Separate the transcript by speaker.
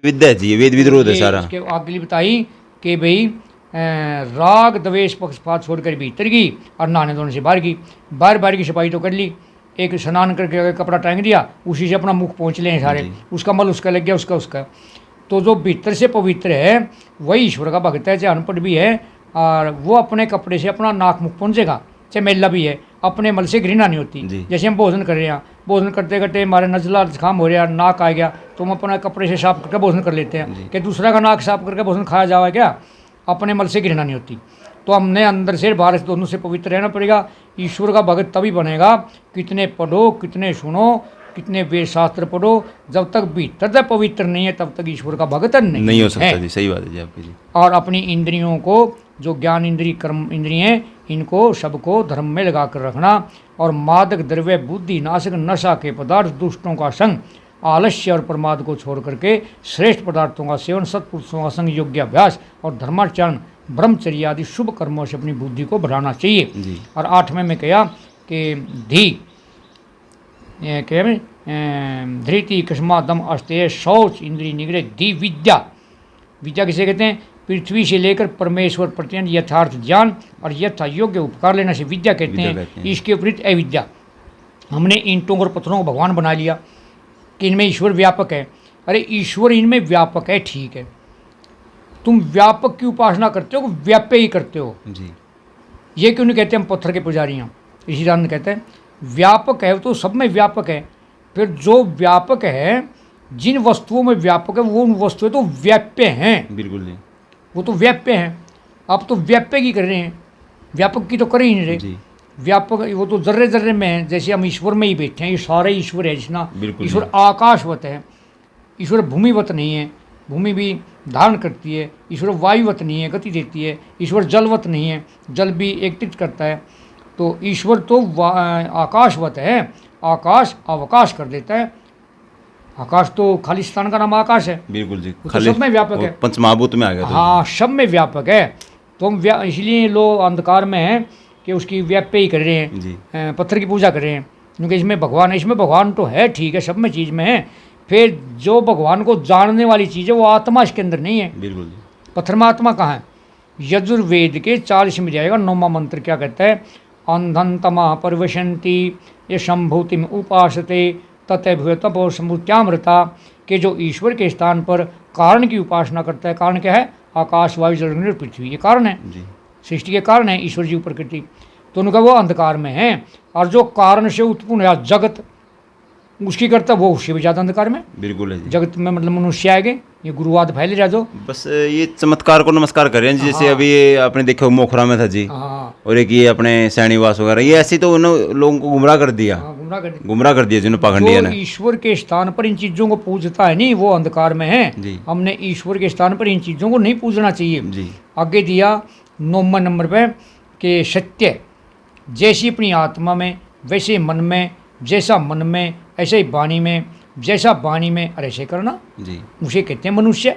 Speaker 1: विद्या जी, वेद विद्रोह है सारा।
Speaker 2: उसके आगे बताई कि भाई राग द्वेष पक्षपात छोड़कर भीतर गई और नहाने धोने से बाहर की। बाहर की सफाई तो कर ली, एक स्नान करके कपड़ा टांग दिया, उसी से अपना मुख पहुँच लें सारे, उसका मल उसका लग गया, उसका। तो जो भीतर से पवित्र है वही ईश्वर का भक्त है, चाहे अनपढ़ भी है, और वो अपने कपड़े से अपना नाक मुख पहुँचेगा, चाहे मेला भी है, अपने मल से घृणा नहीं होती। जैसे हम भोजन कर रहे हैं, भोजन करते करते हमारे नजला जुकाम हो रहा है, नाक आ गया, तो हम अपना कपड़े से साफ करके भोजन कर लेते हैं कि दूसरा का नाक साफ करके भोजन खाया जाए क्या? अपने मल से घृणा नहीं होती। तो हमने अंदर से बाहर से दोनों से पवित्र रहना पड़ेगा। ईश्वर का भगत तभी बनेगा, कितने पढ़ो, कितने सुनो, कितने वेद शास्त्र पढ़ो, जब तक भीतर से पवित्र नहीं है तब तक ईश्वर का भगत नहीं
Speaker 1: हो सकता जी। सही बात है जी आपकी जी।
Speaker 2: और अपनी इंद्रियों को, जो ज्ञान इंद्रिय कर्म इंद्रिय हैं, इनको सबको धर्म में लगा कर रखना, और मादक द्रव्य बुद्धि नाशक नशा के पदार्थ दुष्टों का संग, आलस्य और प्रमाद को छोड़ करके श्रेष्ठ पदार्थों का सेवन, सत्पुरुषों का संग, योग्य अभ्यास और धर्माचरण ब्रह्मचर्य आदि शुभ कर्मों से अपनी बुद्धि को बढ़ाना चाहिए। और 8वें में कहा कि धी धृति कस्मा दम अस्तेय शौच इंद्रिय निग्रह धी विद्या। विद्या किसे कहते हैं? पृथ्वी से लेकर परमेश्वर प्रत्यंत यथार्थ ज्ञान और यथा योग्य उपकार लेने से विद्या कहते हैं। इसके विपरीत अविद्या। हमने ईंटों और पत्थरों को भगवान बना लिया कि इनमें ईश्वर व्यापक है। अरे ईश्वर इनमें व्यापक है, ठीक है, तुम व्यापक की उपासना करते हो, व्याप्य ही करते हो
Speaker 1: जी।
Speaker 2: ये क्यों नहीं कहते हम पत्थर के पुजारी हैं? इसी कारण कहते हैं व्यापक है तो सब में व्यापक है। फिर जो व्यापक है, जिन वस्तुओं में व्यापक है वो उन वस्तुएं तो व्याप्य हैं।
Speaker 1: बिल्कुल जी,
Speaker 2: वो तो व्याप्य हैं। आप तो व्याप्य की कर रहे हैं, व्यापक की तो कर ही नहीं रहे। व्यापक वो तो जर्रे जर्रे में है, जैसे हम ईश्वर में ही बैठे हैं, ये सारे ईश्वर है। जिसना ईश्वर आकाशवत है, ईश्वर भूमिवत नहीं है, भूमि भी धारण करती है। ईश्वर वायुवत नहीं है, गति देती है। ईश्वर जलवत नहीं है, जल भी एकत्रित करता है। तो ईश्वर तो आकाशवत है, आकाश अवकाश कर देता है। आकाश तो खालिस्तान का नाम आकाश है।
Speaker 1: बिल्कुल जी,
Speaker 2: तो सब में व्यापक है,
Speaker 1: पंचमहाभूत में आ गया।
Speaker 2: हाँ, सब में व्यापक है। तो हम इसलिए लोग अंधकार में हैं कि उसकी व्याप्य ही कर रहे हैं, पत्थर की पूजा कर रहे हैं, क्योंकि इसमें भगवान है। इसमें भगवान तो है, ठीक है, सब में चीज़ में है। फिर जो भगवान को जानने वाली चीज़ है वो आत्मा इसके अंदर नहीं है।
Speaker 1: बिल्कुल।
Speaker 2: पत्थर में आत्मा कहाँ है? यजुर्वेद के 40 में जाएगा 9वां मंत्र क्या कहता है? अंधन तमा परवशंति ये संभूति में उपासते ततः तपो समुत्यामृता। के जो ईश्वर के स्थान पर कारण की उपासना करता है। कारण क्या है? आकाश वायु जल अग्नि और पृथ्वी, ये कारण है, सृष्टि के कारण है ईश्वर जी प्रकृति। तो उनका वो अंधकार में है, और जो कारण से उत्पन्न है जगत, उसकी करता वो उससे भी ज़्यादा अंधकार में।
Speaker 1: बिल्कुल है जी।
Speaker 2: जगत में मतलब मनुष्य आएंगे, ये गुरुवाद फैले रहा जो
Speaker 1: बस ये चमत्कार को नमस्कार कर रहे हैं। जैसे अभी ये आपने देखा मोखरा में था जी, और एक ये अपने सैनिवास वगैरह, ये ऐसे तो उन लोगों को गुमराह कर दिया, गुमराह कर दिया जिन्होंने पाखंडिया ने।
Speaker 2: ईश्वर के स्थान पर इन चीज़ों को पूजता है नहीं, वो अंधकार में है। हमने ईश्वर के स्थान पर इन चीज़ों को नहीं पूजना चाहिए जी। आगे दिया 9वें नंबर पे कि सत्य जैसी अपनी आत्मा में वैसे मन में, जैसा मन में ऐसे ही वाणी में, जैसा वाणी में और ऐसे करना जी, उसे कहते हैं मनुष्य।